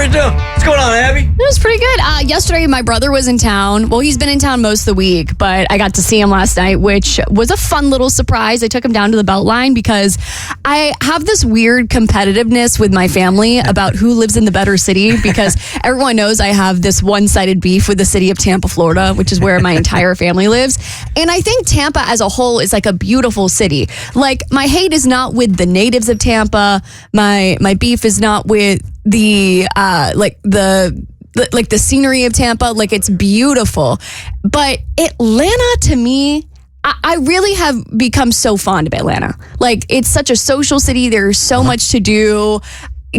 you doing? What's going on, Abby? It was pretty good. Yesterday, my brother was in town. Well, he's been in town most of the week, but I got to see him last night, which was a fun little surprise. I took him down to the Beltline because I have this weird competitiveness with my family about who lives in the better city, because everyone knows I have this one-sided beef with the city of Tampa, Florida, which is where my entire family lives. And I think Tampa as a whole is like a beautiful city. Like, my hate is not with the natives of Tampa. My beef is not with the the scenery of Tampa. Like, it's beautiful. But Atlanta, to me, I really have become so fond of Atlanta. Like, it's such a social city. There's so much to do.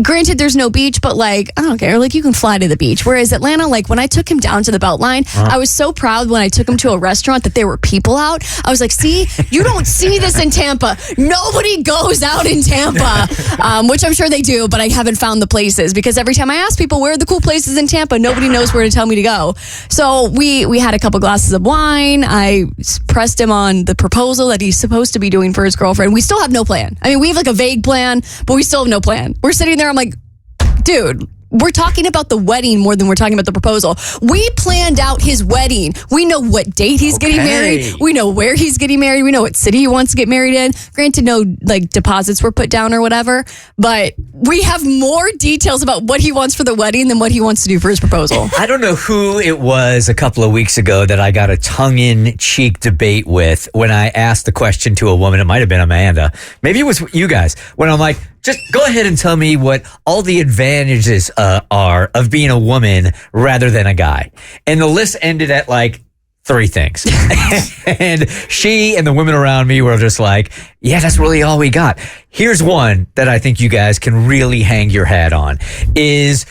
Granted, there's no beach, but like, I don't care. Like, you can fly to the beach. Whereas Atlanta, like, when I took him down to the Beltline, I was so proud when I took him to a restaurant that there were people out. I was like, see, you don't see this in Tampa. Nobody goes out in Tampa, which I'm sure they do, but I haven't found the places, because every time I ask people where are the cool places in Tampa, nobody knows where to tell me to go. So we had a couple glasses of wine. I pressed him on the proposal that he's supposed to be doing for his girlfriend. We still have no plan. I mean, we have like a vague plan, but we still have no plan. We're sitting there, I'm like, dude, we're talking about the wedding more than we're talking about the proposal. We planned out his wedding. We know what date he's getting married. We know where he's getting married. We know what city he wants to get married in. Granted, no like deposits were put down or whatever, but we have more details about what he wants for the wedding than what he wants to do for his proposal. I don't know who it was a couple of weeks ago that I got a tongue-in-cheek debate with when I asked the question to a woman. It might have been Amanda. Maybe it was you guys. When I'm like, just go ahead and tell me what all the advantages are of being a woman rather than a guy. And the list ended at like 3 things. And she and the women around me were just like, yeah, that's really all we got. Here's one that I think you guys can really hang your hat on is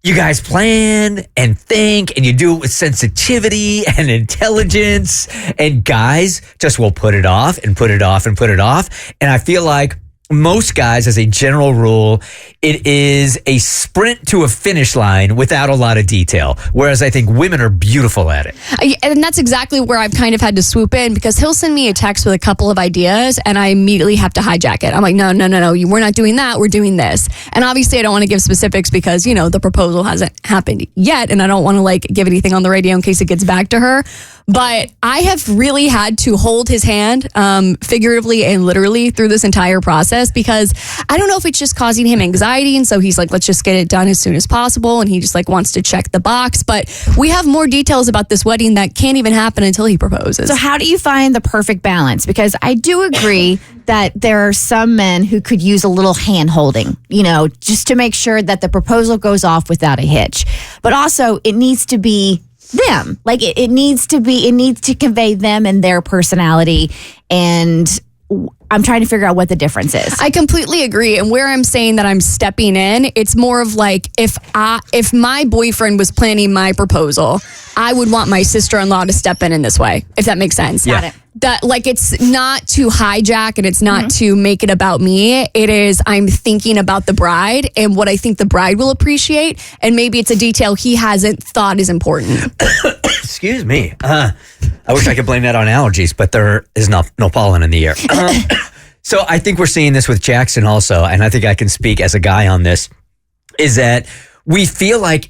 you guys plan and think and you do it with sensitivity and intelligence, and guys just will put it off and put it off and put it off. And I feel like most guys, as a general rule, it is a sprint to a finish line without a lot of detail. Whereas I think women are beautiful at it. And that's exactly where I've kind of had to swoop in, because he'll send me a text with a couple of ideas and I immediately have to hijack it. I'm like, no, we're not doing that. We're doing this. And obviously I don't want to give specifics because, you know, the proposal hasn't happened yet. And I don't want to like give anything on the radio in case it gets back to her. But I have really had to hold his hand figuratively and literally through this entire process, because I don't know if it's just causing him anxiety. And so he's like, let's just get it done as soon as possible. And he just like wants to check the box. But we have more details about this wedding that can't even happen until he proposes. So how do you find the perfect balance? Because I do agree that there are some men who could use a little hand holding, you know, just to make sure that the proposal goes off without a hitch. But also it needs to be them. Like it needs to convey them and their personality. And I'm trying to figure out what the difference is. I completely agree. And where I'm saying that I'm stepping in, it's more of like if my boyfriend was planning my proposal, I would want my sister-in-law to step in this way, if that makes sense. Got it. That like it's not to hijack and it's not to make it about me. It is I'm thinking about the bride and what I think the bride will appreciate, and maybe it's a detail he hasn't thought is important. Excuse me. I wish I could blame that on allergies, but there is no pollen in the air. So I think we're seeing this with Jackson also, and I think I can speak as a guy on this, is that we feel like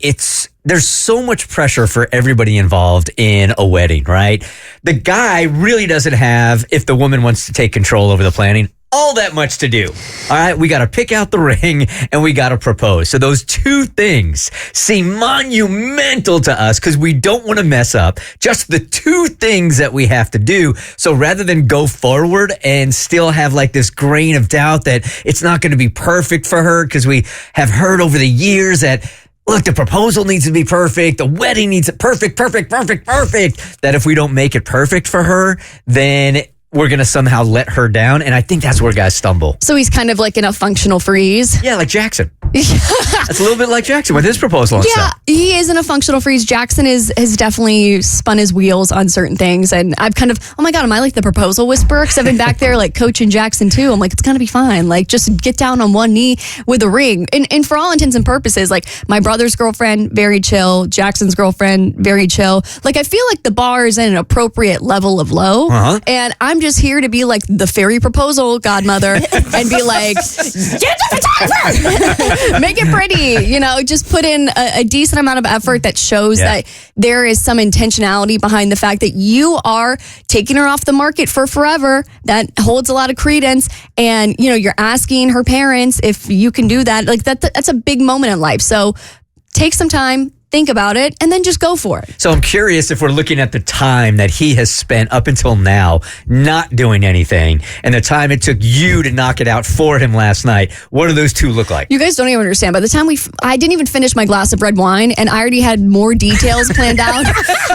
there's so much pressure for everybody involved in a wedding, right? The guy really doesn't have, if the woman wants to take control over the planning, all that much to do. All right, we got to pick out the ring and we got to propose. So those 2 things seem monumental to us because we don't want to mess up just the 2 things that we have to do. So rather than go forward and still have like this grain of doubt that it's not going to be perfect for her, because we have heard over the years that, look, the proposal needs to be perfect. The wedding needs it perfect. That if we don't make it perfect for her, then we're going to somehow let her down. And I think that's where guys stumble. So he's kind of like in a functional freeze. Yeah, like Jackson. That's a little bit like Jackson with his proposal and stuff. He is in a functional freeze. Jackson has definitely spun his wheels on certain things. And I've kind of, oh my God, am I like the proposal whisperer? Because I've been back there like coaching Jackson too. I'm like, it's going to be fine. Like, just get down on one knee with a ring. And for all intents and purposes, like my brother's girlfriend, very chill. Jackson's girlfriend, very chill. Like, I feel like the bar is at an appropriate level of low. And I'm just here to be like the fairy proposal godmother and be like, get the photographer, make it pretty. Just put in a decent amount of effort that shows that there is some intentionality behind the fact that you are taking her off the market for forever. That holds a lot of credence. And, you're asking her parents if you can do that. Like that's a big moment in life. So take some time, think about it, and then just go for it. So I'm curious if we're looking at the time that he has spent up until now not doing anything and the time it took you to knock it out for him last night. What do those two look like? You guys don't even understand. By the time I didn't even finish my glass of red wine, and I already had more details planned out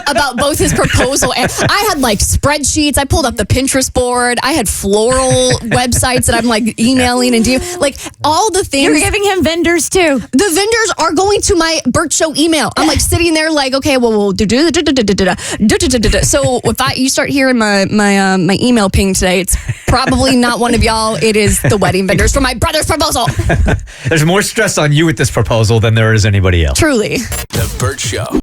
about both his proposal. And I had like spreadsheets. I pulled up the Pinterest board. I had floral websites that I'm like emailing and doing like all the things. You're giving him vendors too. The vendors are going to my Bert Show email. I'm like sitting there like, okay, well, we'll do. So if you start hearing my email ping today, it's probably not one of y'all. It is the wedding vendors for my brother's proposal. There's more stress on you with this proposal than there is anybody else. Truly. The Bert Show.